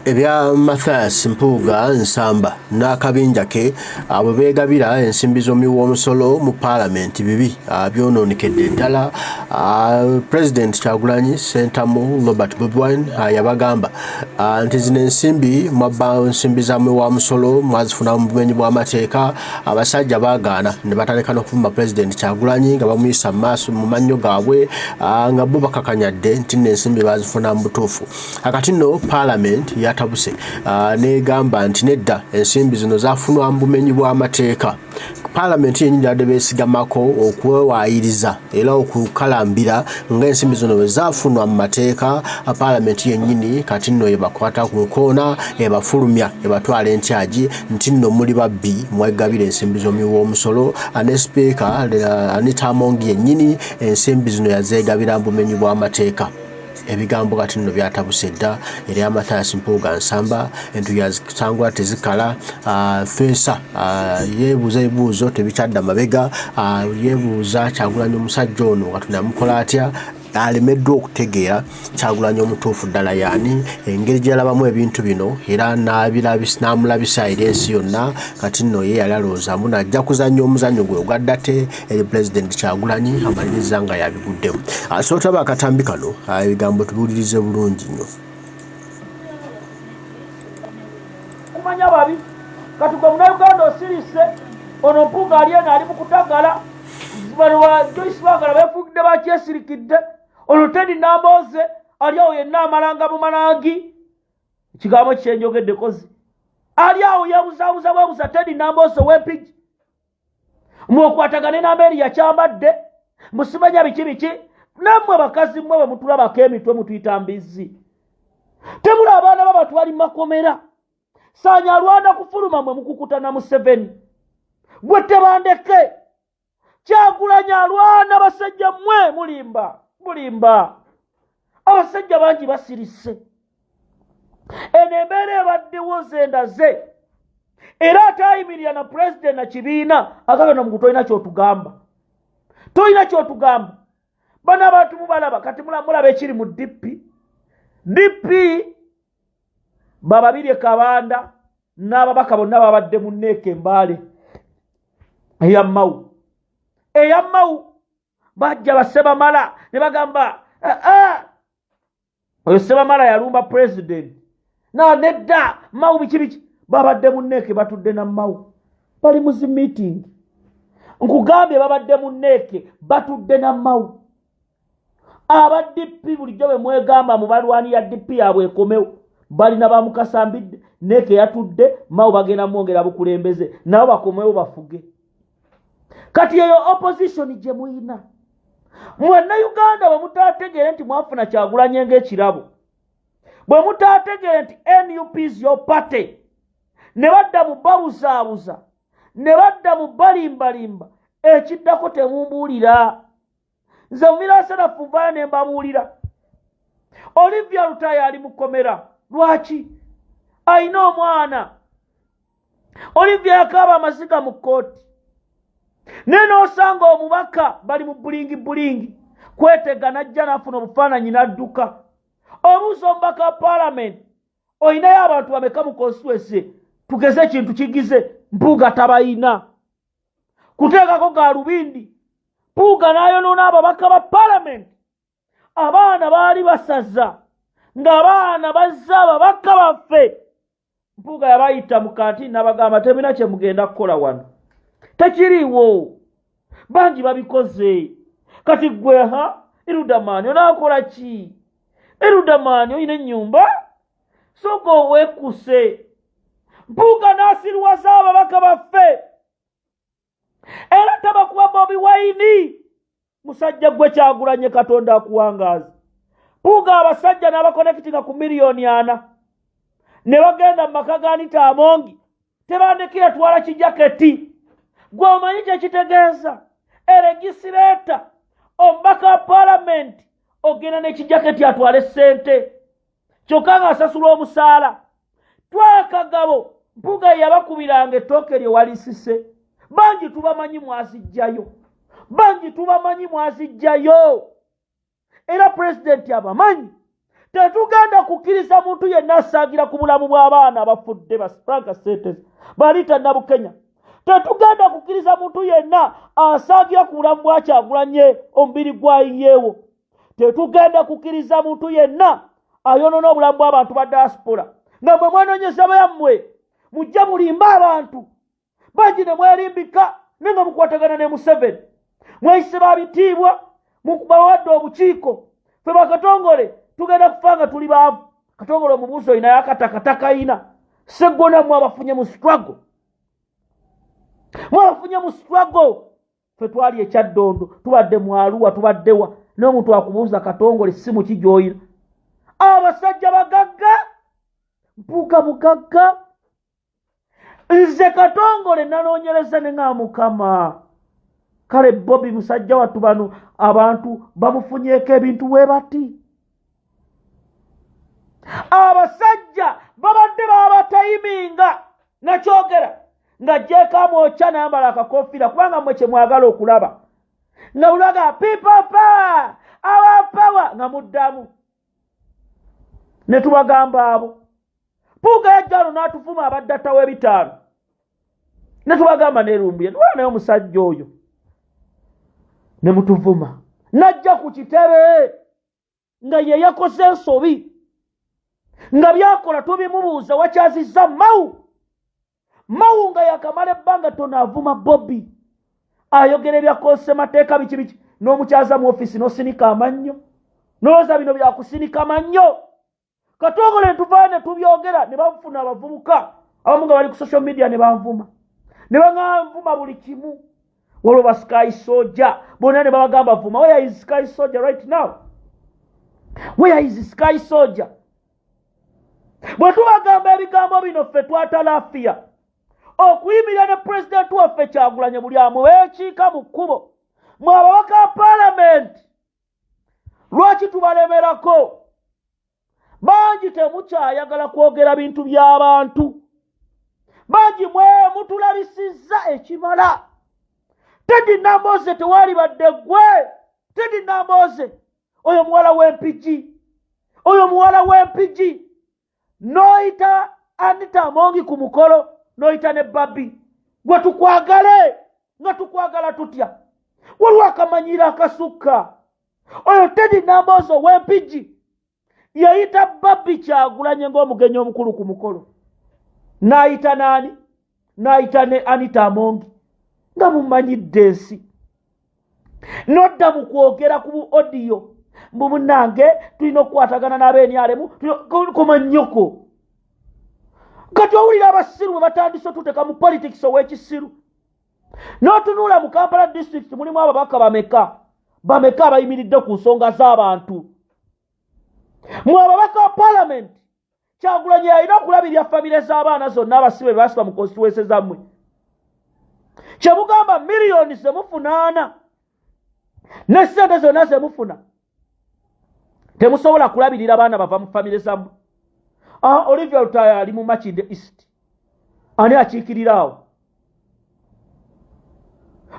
Ebya Mathias Mpuuga Nsamba n'akabinja ke abo beegabira ensimbi z'omuwoomusolo mu Parliament bibi byonoonekedde ddala. President Kyagulanyi Ssentamu Robert Bobi Wine yabagamba nti zino ensimbi mwabba ensimbi za muwoomusolo mwazifuna mu bumenyi bw'amateeka. Abasajja baagaana ne batandika n'okuvuma President Kyagulanyi nga bamuyisa maaso mu mannyo gaabwe nga bo bakakanyadde nti n'ensimbi bazifuna mu butuufu. Akati nno Parliament yatabuse negamba nti nedda ensimbi zino zafunwa mu bumenyi bw'amateeka. Parliament yennyini yadde beesigamako okwewaayiriza era okukalambira ng'ensimbi zino bwe zaafunwa mu mateeka. Parliament yennyini kati nno ebakwata ku nkoona ebafulumya ebatwala entyagi nti nno muli babbi mwegabira ensimbi z'omuwoomusolo. Ne Speaker Anita Among yennyini ensimbi zino yazeegabira mu bumenyi bw'amateeka. Ebigambo kati nno byatabuse dda eri Mathias Mpuuga Nsamba entuya zisangula tezikala. Feesa yeebuuza ebibuuzo tebikyadda mabega. Yeebuuza Kyagulanyi omusajja ono Katonda yamukola atya. Alemeddwa okutegeera Kyagulanyi omutuufu ddala yaani, engeri gy'alabamu ebintu bino era n'amulabisa eri ensi yonna. Kati nno ye yali alowoozamu n'ajja kuzannya omuzannyo gwe ogwaddate eri President Kyagulanyi amaliriza nga yabiguddemu. So taba akatambi kano ebigambo tubiwulirize bulungi nnyo. Kumanya babi kati gwe Munnayuganda osirise ono Mpuuga ali mu kutagala bano ba Joyce Bangala beefugidde bakyesirikidde. Ono Teddy Nambooze ali awo yenna amalanga mu manangi. Ekigambo kyenjogedde kozi ali awo yeebuzaabuza bwebuza Teddy Nambooze w'empigi mwokwatagane n'ameeri yakyambadde musimanya biki nammwe bakazi mmwe bwe mutulabako emitwe mutuyita mbizzi. Temuli abaana babatwali makomera saanya alwana kufuluma mwe mukukutana mu 7 gwe tebandeke. Kyagulanyi alwana abasajja mmwe mulimba abasajja bangi basirise. Eno embeera ebaddewo zendaze era atayimirira na President na kibiina agagana mu tolina kyotugamba. Bano abantu mubalaba kati mulaba ekiri mu DP bababirye Kabanda n'ababaka bonna babadde mu Neeke Mbale eyammawu bajja Basebamala ne bagamba oyo Sebamala yalumba President nedda Mawu biki babadde mu Neeke batudde na Mawu bali mu zi meeting. Nkugambye babadde mu Neeke batudde na Mawu. Aba DP bulijjo bwe mwegamba mu balwani ya DP yabwe ekomewo balina bamukasambidde Neeke yatudde Mawu bagenda mwongera bukulembeze nabo bakomewo bafuge. Kati eyo opposition gye muyina mwenna Uganda bwe mutaategeere nti mwafuna Kyagulanyi ng'ekirabo, bwe mutaategeere nti NUP is your party, ne badda mu babuzaabuza ne badda mu balimbalimba, ekiddako temumbuulira. Nze Mumiransanafu nvaayo ne mbabuulira. Olivia Lutaya ali mukomera. Lwaki? Ayina omwana. Olivia yakaaba amaziga mu kkooti. Neno osanga omubaka bali mu bulingi kwetega najja n'afuna obufaananyi n'adduka. Obuuza omubaka wa Parliament oyinayo abantu bameka mu constituency tugeze ekintu kigize Mpuuga tabayina. Kuteekako Gaalubindi Mpuuga n'ayonoona ababaka ba Parliament. Abaana baali basaza ng'abaana bazza ababaka baffe. Mpuuga yabayita mu kantiini n'abagamba tebina kye mugenda kukola wano. Tekiriwo bangi babikoze. Kati gwe Erudamani onaakola ki? Erudamani oyina ennyumba sooka oweekuse. Mpuuga n'asiriwasa ababaka baffe era tabakuba Bobi Wine. Musajja gwe Kyagulanyi Katonda akuwangaaza. Mpuuga abasajja n'abakonekitinga ku miliyoni 4 ne bagenda mu maka ga Anita Among tebandikira twala kijaketi. Gwe omanyi kyekitegeeza eregisireta omubaka wa Parliament ogenda n'ekijaketi atwale ssente kyokka ng'asasula omusaala. Twakagabo Mpuuga yabakubiranga ettooke lye walisise. Bangi tubamanyi mwazijjayo era President abamanyi. tetugenda kukkiriza muntu yenna asaagira ku bulamu bw'abaana abafudde ba Frank Senteza Balita Nabukenya. Tetugenda kukkiriza muntu yenna asaagira ku bulamu bwa Kyagulanyi omubiri gwa yeewo. Tetugenda kukkiriza muntu yenna ayonoona obulamu bw'abantu ba diaspora. Nga mwe mwenoonyeza bammwe mujja mulimba abantu bangi ne mwerimbika nenga mukwatagana ne Museveni. Mweyise babitiibwa mukubawadde obukiiko ffe bakatongole tugenda kufanga tuli baavu. Katongole omubuuzo ina yakatakataka ina seggona mwabafunye mu struggle. Mwabafunye mu struggle. Ffe twali ekyaddondo tubadde mu Arua tubaddewa n'omuntu akubuuza katongole simu kijoyina. Abasajja bagagga mpuga mugagga. Nze katongole nanoonyereza ne nga Mukama. Kale Bobby musajja wattu bano abantu bamufunyeeko ebintu bwe bati. Abasajja babadde babatayiminga nakyogera nga jjeeka mwokya nayambala akakofiira kubanga mmwe kye mwagala okulaba. Nga ulaga people power, our power nga muddamu. Ne tubagamba abo. Puuga yajjalo n'atuvuma abadde attawo ebitaano. Ne tubagamba nerumbuye nwala naye omusajja oyo. Ne mutuvuma. Najja ku kitebe nga ye yakoze ensobi. Nga byakola tubimubuuza wakyazizza Mau nga yakamala ebbanga tona avuma Bobby. Ayogera ebyakozesa mateeka biki n'omukyaza mu ofisi n'osinika amannyo. N'olowooza bino byakusinika amannyo. Katongole ntuvaane tubyogera ne bafuna abavubuka abamu nga bali ku social media ne banvuma. Ne banvuma buli kimu. Waliwo Sky Soldier bonna ne babagamba vuma. Where is Sky Soldier right now? Where is Sky Soldier? Bwe tubagamba ebigambo bino ffe twatalafiya okuyimirira ne pulezidenti waffe Kyagulanyi buli amuweekiika mu kkubo. Mwe ababaka ba paalamenti lwaki tubalemerako? Bangi temukyayagala kwogera bintu by'abantu. Bangi mwe mutulabisizza ekimala. Teddy Namboze tewali badde gwe. Teddy Namboze oyo muwala w'empigi. Oyo muwala w'empigi. Noyita Anita Amongi ku mukolo. Noyita ne Babi. Gwe tukwagale. Nga tukwagala tutya. Waliwo akamanyira akasukka. Oyo Teddy Namboze w'empigi. Yayita Babi Kyagulanyi ng'omugenyi omukulu ku mukolo. N'ayita nani? N'ayita ne Anita Amongi. Nga mumanyidde ensi. Nodda mu kwogera ku audio. Mbubunange tulina okukwatagana n'abenyalemu koma nnyoko. Kati owulira abasiru bwe batandise otuteka mu politics ow'ekisiru. N'otunula mu Kampala district mulimu ababaka bameka. Bameka abayimiridde ku nsonga z'abantu. Mu ababaka ba parliament Kyagulanyi alina okulabirira famire z'abaana zonna abasibe basiba mu constituency zammwe. Kyemugamba miliyoni zemufunaana ne ssente zonna zemufuna temusobola kulabirira abaana bava mu famire zammwe. Olivia Lutaya ali mu Makinde East. Ani akiikirira awo?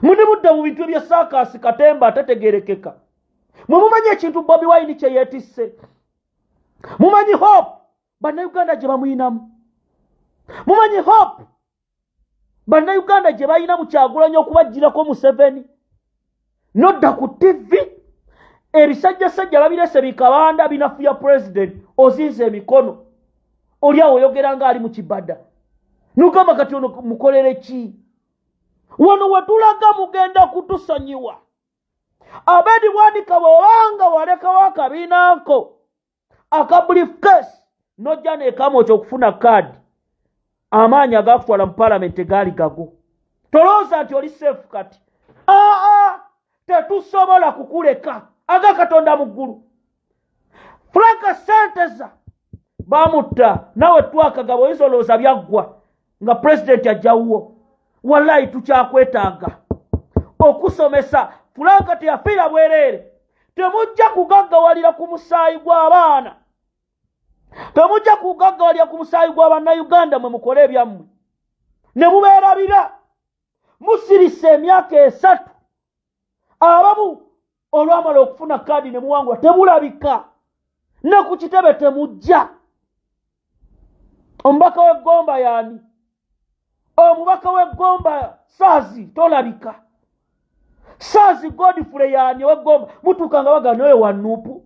Muni mudde mu bintu bya Saakasi Katemba atategerekeka. Mwe mumanyi ekintu Bobi Wine kye yeetisse. Mumanyi Hope Bannayuganda gye bamuyinamu. Mumanyi Hope Bannayuganda gye balina mu Kyagulanyi okubagirako Museveni. Nodda ku TV ebisajjasajja babirese bikabanda binafuya president ozinze emikono. Oli awo oyogera nga ali mu kibada. Nugamba kati ono mukolere ki? Wano wetulaga mugenda kutusonyiwa. Abedi Bwanika bw'obanga walekawo akabiinako aka briefcase nojja n'ekamo ky'okufuna kaadi. Amaanyi agakutwala mu parliament gaali gago. Tolowooza nti oli safe kati. Tetusobola kukuleka. Aga Katonda mu ggulu. Frank Senteza bamutta nawe twakagabo oyinza olowooza byaggwa nga president ajjawuwo. Wallahi tukyakwetaaga okusomesa. Frank teyafiira bwereere. Temujja kugaggawalira ku musaayi gw'abaana. Temujja kugaggawalira ku musaayi gw'Abannayuganda mwe mukole ebyammwe. Ne mubeerabira. Musirise emyaka 3. Abamu olwamala okufuna kaadi ne muwangula temulabika. ne ku kitebe temujja. Omubaka w'eggomba yani? Omubaka w'eggomba Saazi tolabika. Saazi Godfrey yani w'eggomba mutuuka nga bagana oyo wa Nuupu.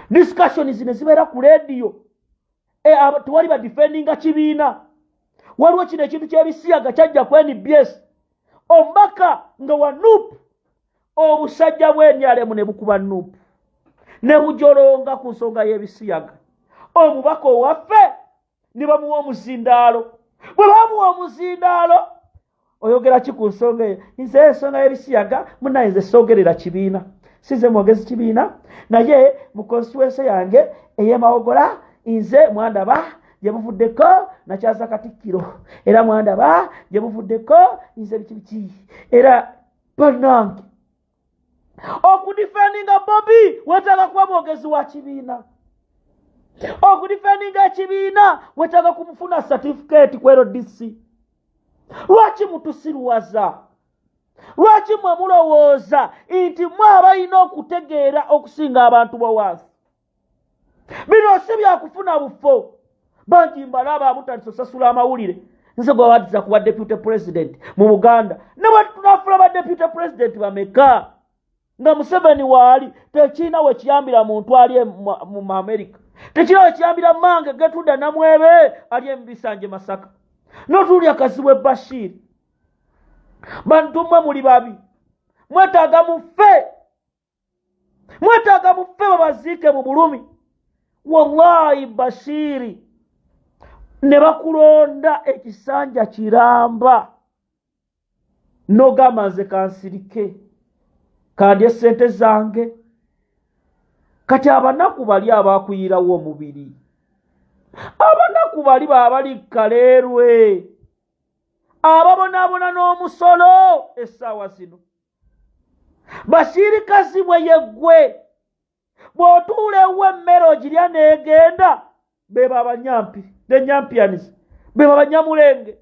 Discussion zino zibeera ku radio. Tewali ba defendinga kibiina. Waliwo kino ekintu ky'ebisiyaga kyajja ku NBS. Omubaka nga wa Nuupu. Obusajja bw'Enyalemu ne bukuba Nuupu. Ne bujolonga ku nsonga y'ebisiyaga. Omubaka owaffe ne bamuwa omuzindaalo. Bwe bamuwa omuzindaalo oyogera ki ku nsonga eyo? Nze ensonga y'ebisiyaga munnaye nze soogerera kibiina. Sinze mwogezi kibiina naye mu constituency yange ey'Emawogola nze mwandaba gye buvuddeko nakyaza Katikkiro era mwandaba gye buvuddeko nze biki era bannange okudifendinga Bobby wetaaga kuba mwogezi wa kibiina. Okudifendinga ekibiina wetaaga kumufuna certificate ku LDC. Lwaki mutusiruwaza? Lwaki mwe mulowooza nti mwe abalina okutegeera okusinga abantu b'owansi? Bino si byakufuna bufo. Bangi mbalaba abutandise osasula amawulire. Nze gwe wadiza kuba deputy president mu Buganda. Ne bwe tunafuna ba deputy president bameka. Nga Museveni waali tekirina we kiyambira muntu ali mu America. Tekirina we kiyambira Mange Getuda Namwebe ali Mbisanje Masaka. N'otulya Kazibwe Bashir. Bantu mmwe muli babi. Mwetaaga mufe. Mwetaaga mufe babaziike mu bulumi. Wallahi Bashiri ne bakulonda ekisanja kiramba. Nogamba nze kansirike. Kandye sente zange. Kati abanaku bali abakuyirawo omubiri. Abanaku bali babali Kaleerwe. Ababonaabona n'omusolo essaawa zino. Bashiri Kazibwe yeggwe. Bw'otuula ewe emmere ogirya n'egenda beba abanyampi the Nyampians beba abanyamulenge.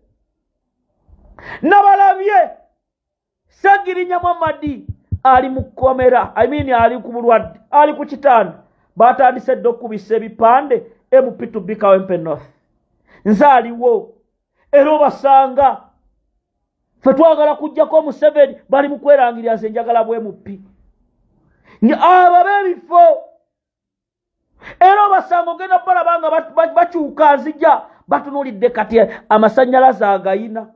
Nabalabye Ssegirinya Muhammadi ali mu kkomera ali ku bulwadde ali ku kitanda batandise dde okubisa ebipande MP2B Kawempe North. Nze aliwo era obasanga ffe twagala kujjako Museveni bali mu kwerangirira nze njagala bwe mupi. Abo b'ebifo era obasanga ogenda balabanga bakyuka nzija batunuulidde kati amasannyalaze agayina.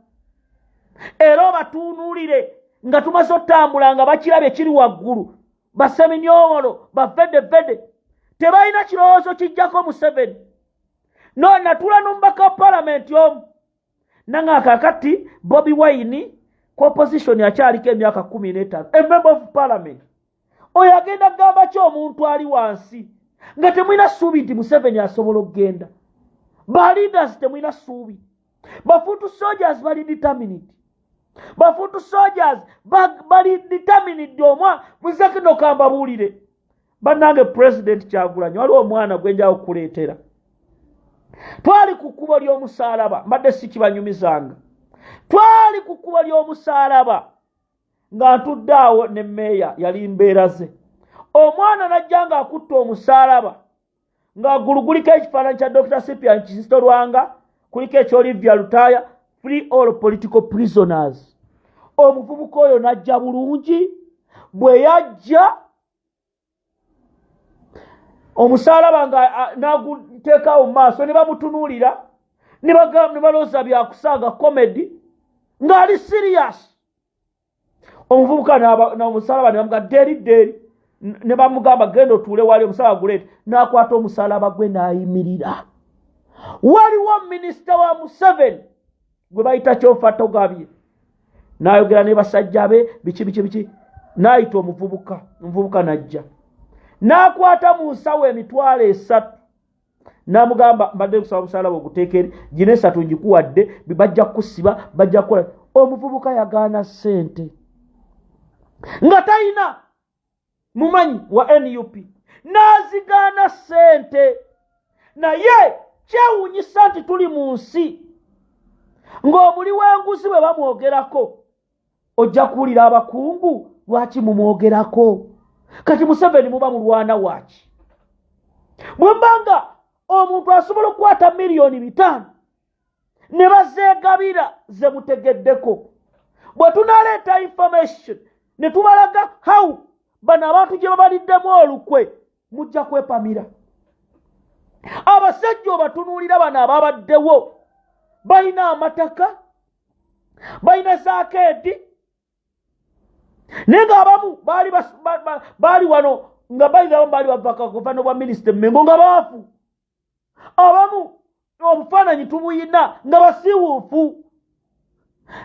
Era obatunuulire nga tumaze otambula nga bakirabye kiri waggulu baseminyomolo bavedevede tebalina kirowoozo kijjako Museveni. No natula n'omubaka wa palamenti omu nanga kakati Bobi Wine ku opposition akyaliko emyaka 15 a member of parliament. Oyo agenda gamba ki omuntu ali wansi nga temwina ssuubi nti Museveni asobola okugenda? Ba leaders temwina ssuubi. Bafutu soldiers bali determined. Bafutu soldiers bali determined omwa muzake nokamba buulire. Bannange President Kyagulanyi waliwo omwana gwenja okuleetera. Twali ku kkubo ly'omusaalaba mbadde sikibanyumizanga. Twali ku kkubo ly'omusaalaba nga ntudde awo ne mmeeya yali mbeera ze. Omwana najja nga akutta omusaalaba ng'aguluguliko ekifaananyi kya Dr. Cyprian Kizito Lwanga kuliko eky'Olivia Lutaya free all political prisoners. Omuvubuka oyo najja bulungi bwe yajja omusaalaba nga naguteekawo mu maaso ne bamutunuulira ne balooza byakusanga comedy ng'ali serious. Omuvubuka n'omusaalaba ne bamuga deri ne bamugamba genda otuule wali omusaalaba guleete n'akwata omusaalaba gwe n'ayimirira. Waliwo minisita wa Museveni gwe bayita Kyofa Togabye n'ayogera ne basajja be biki n'ayita omuvubuka najja n'akwata mu nsawo emitwalo 3 n'amugamba mbadde kusaba omusaalaba oguteekere gino 3 ngikuwadde bajja kusiba bajja kukola. Omuvubuka yagaana ssente nga talina mumanyi wa NUP n'azigaana ssente. Naye kyewuunyisa nti tuli mu nsi ng'omuli w'enguzi bwe bamwogerako ojja kuwulira abakungu lwaki mumwogerako. Kati Museveni muba mulwana waaki? bwembanga omuntu asobola okukwata miliyoni 5 ne bazeegabira ze mutegeddeko bwe tunaleeta information ne tubalaga how bano abantu gye babaliddemu olukwe mujja kwepamira. Abasajja obatunuulira bano ababaddewo balina amataka balina saakeedi naye ng'abamu baali wano nga bayinawo baali bavaka guvano bwa minisita Mengo nga baafu. Abamu obufaananyi tubuyina nga basiwuufu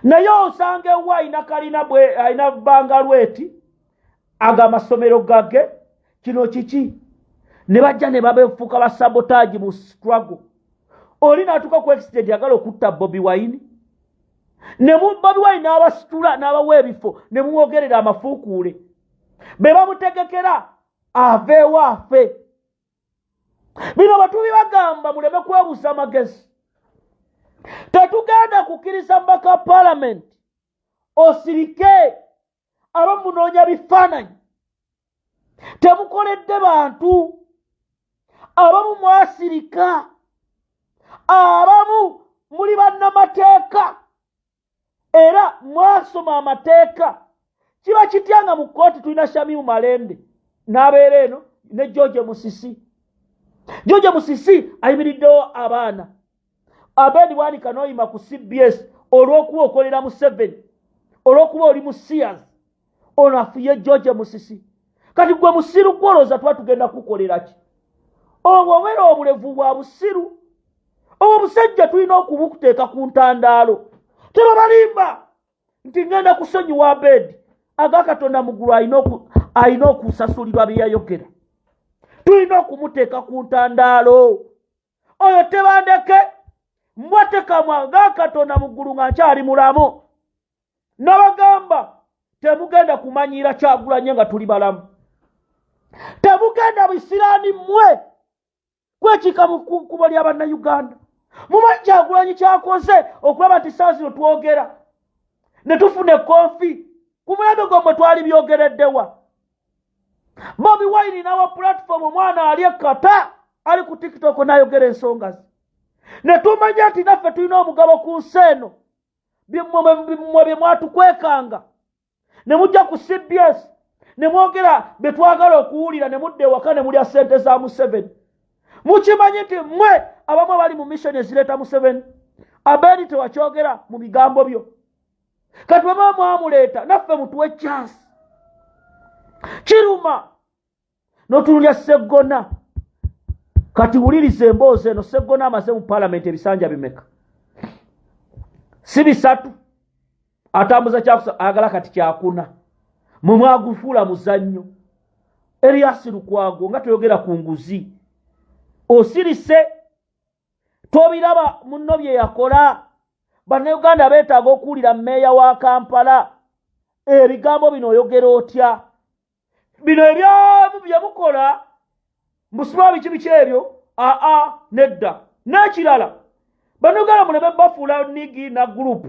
naye osanga ewa ayina bangalweti aga amasomero gage kino kiki ne bajja ne babefuuka basabotaagi mu struggle. Oli n'atuuka ku extent yagala okutta Bobi Wine ne Bobi Wine n'abasitula n'abawa ebifo ne mumwogerera amafuukuule be bamutegekera aveewo afe. Bino batubi bagamba muleme kwebuusa magezi. Tetugenda kukkiriza mbaka Parliament osirike abamunoonya bifaananyi. Temukoledde bantu abamu mwasirika abamu muli bannamateeka era mwasoma amateeka. Kiba kityanga mu kkooti tulina Shamimu Malende n'abeera eno ne George Musisi. George Musisi ayimiriddewo abaana Abedi Bwanika n'oyima ku CBS olw'okuba okolera mu 7 olw'okuba oli mu Sears ono afuye George Musisi. Kati gwe musiru gwolooza tuba tugenda kukolera ki? Obwo obeera obulevu bwa busiru. Obwo busajja tulina okubukuteeka ku ntandaalo. Tebabalimba nti ngenda kusonyiwa Abedi aga Katonda Mugulu alina okusasulirwa bye yayogera. Tulina okumuteeka ku ntandaalo. Oyo tebandeke mbwatekamwa aga Katonda Mugulu nga nkyali mulamu. Nabagamba temugenda kumanyiira Kyagulanyi nga tuli balamu. Temugenda bisiraani mmwe kwekika mu kkubo lya bannayuganda. Mumanyi Kyagulanyi kyakoze okulaba nti saa zino twogera ne tufune konfi ku mulembe gwammwe twali byogereddewa. Bobi Wine nawa platform omwana ali ekkata ali ku TikTok n'ayogera ensonga ze. Ne tumanya nti naffe tulina omugabo ku nsi eno mmwe bye mwatukwekanga ne mujja ku CBS ne mwogera bye twagala okuwulira ne mudda ewaka ne mulya ssente za Museveni. Mukimanyi nti mmwe abamu abali mu mission ezireeta Museveni Abedi tewakyogera mu bigambo byo. Kati bwe baba mwamuleeta naffe mutuwe chance. Kiruma n'otunulya Sseggona. Kati wuliriza emboozi eno. Sseggona amaze mu Parliament ebisanja bimeka? Si 3. Atambuza kyakusa agala kati kyakuna. Mwe mwagufuula muzannyo. Erias Lukwago nga toyogera ku nguzi. Osirise tobiraba munno bye yakola. Bannayuganda beetaaga okuwulira mmeeya wa Kampala. Ebigambo bino oyogera otya? Bino ebyamu bye mukola mbusibwa biki ebyo? Nedda. N'ekirala bannayuganda muleme bafuula nigi na group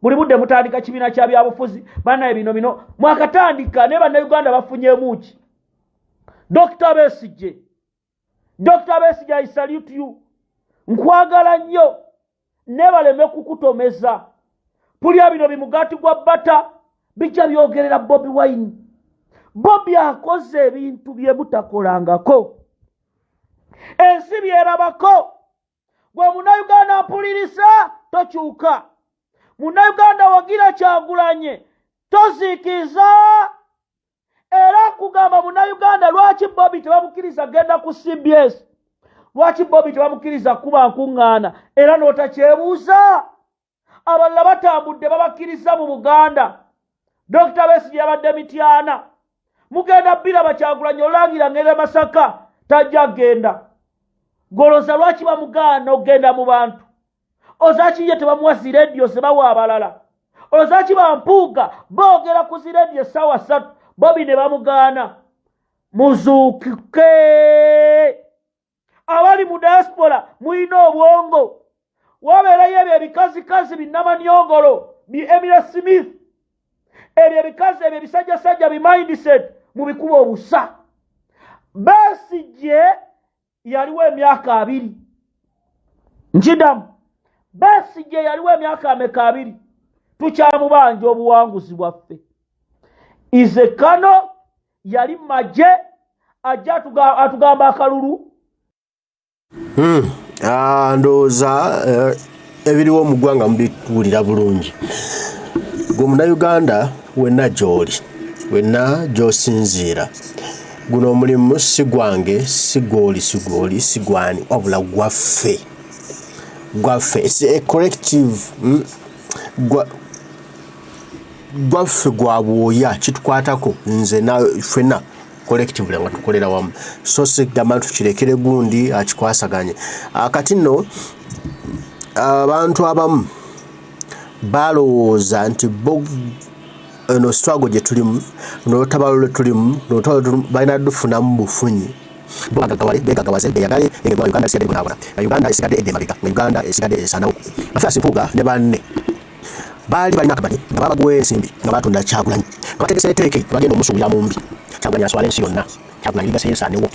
buli budde mutandika kibiina kya byabufuzi bannaye bino mwakatandika ne bannayuganda bafunyeemu ki? Dr. Besigye, I salute you. Nkwagala nnyo ne baleme kukutomeza. Pulya bino bimugati gwa bata bijja byogerera Bobi Wine. Bobi akoze ebintu bye butakolangako. Ensi byerabako. Gwe Munnayuganda mpulirisa tokyuka. Munnayuganda wagira Kyagulanyi toziikiza. Era kugamba Munnayuganda lwaki Bobi tebamukkiriza genda ku CBS? Lwaki Bobi tebamukkiriza kuba nkuŋŋaana? Era n'otakyebuuza. Abalala batambudde babakkiriza mu Buganda. Dr. Besigye yabadde Mityana. Mugenda biraba Kyagulanyi olangira ngenda Masaka tajja genda. Goloza lwaki bamugaana ogenda mu bantu? Ozaki ye tebamuwa ziredio zebawa abalala. Ozaki bampuuga boogera ku ziredio essaawa 3 Bobi ne bamugaana. Muzuukuke. Abali mu diaspora muyina obwongo. Wabeerayo ebyo ebikazikazi binnamanyongolo bi Emira Smith. Ebyo ebikazi ebyo ebisajjasajja bi mindset mu bikuba obusa. Besigye yaliwo emyaka 2 nkidamu Besigye yaliwo emyaka ameka 2 tukyamubanja obuwanguzi bwaffe Izekano yali maje ajja atugamba akalulu ndowooza ebiriwo mu ggwanga mubituwulira bulungi gwe munnayuganda wenna gy'oli wenna gy'osinziira guno omulimu si gwange si gw'oli si gwani wabula gwaffe it's a collective gwaffe gwa bwoya kitukwatako nze nawe ffenna collectively nga tukolera wamu so sigamba tukirekere gundi akikwasaganye kati nno abantu abamu balowooza nti eno struggle gye tulimu n'olutabalalo lwe tulimu balina dufunamu bufunyi begagawaze beyagale Uganda esigadde bonaabona Uganda esigadde edemabega Uganda esigadde esanawo Mathias Mpuuga ne banne baali balina akabali nga babagwa ensimbi nga batunda Kyagulanyi nga bategese eteeke bagenda omusuubira mu mbi Kyagulanyi aswala ensi yonna Kyagulanyi ligasa yeesaanewo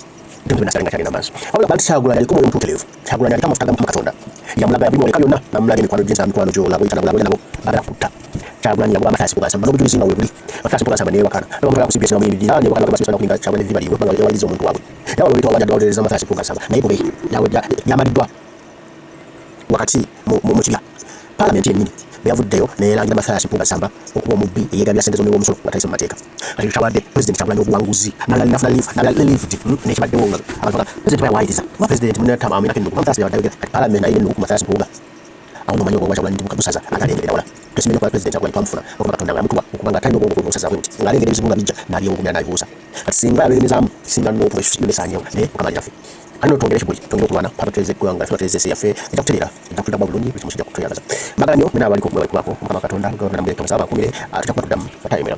temunasalenga kyagenda maaso wabula bantu Kyagulanyi aliko omwoyo omutuukirivu Kyagulanyi aliko amafuta ga Mukama Katonda yamulaga yabimoleka byonna namulaga emikwano gy'ensa mikwano gy'olabo yitana bulago nabo bagala kutta Kyagulanyi yagoba Mathias Mpuuga Nsamba n'obujulizi nga weebuli Mathias Mpuuga Nsamba neewakana bamutwala kusibya singa muyimiririra ne bakana bakabasibya kulinga Kyagulanyi vibaliwe banga yawaliza omuntu waabwe yawala oluyita wabajja dawuliriza Mathias Mpuuga Nsamba naye bobe yamaliddwa wakati mu kibya Parliament yennyini beyavuddeyo neerangira Mathias Mpuuga Nsamba okuba omubbi eyeegabira ssente z'omulimu w'omusolo nga tayise mu mateeka kati kitawadde President Kyagulanyi obuwanguzi nalifti nekibaddewo nga abantu President bayawayiriza kuba President munatama aminako ennugu Mathias yabadde Parliament ayina ennugu ku Mathias Mpuuga awo nomanyi obwa Kyagulanyi ndi mukadusaza atalengera wala tusimenye okuba President Kyagulanyi twamufuna okuba Katonda nga yamutuwa okuba nga talina obwongo bw'obusaza bwe buti ng'alengera ebizibu nga bijja n'abyewungumira n'abibuuza kati singa abeeremezaamu singa n'okuba ekisaanyewo naye Mukama yaffe ano twongere kibuli twongere okulwana papa tuweze eggwanga tuweze ensi yaffe ejja kutereera ejja kutuddako bulungi buli kimu kijja kutweyagaza magalanyo mena abaliko kumwe balikubaako Mukama Katonda gavana mubyetongoza abakumire tujja kuba tuddamu batayemera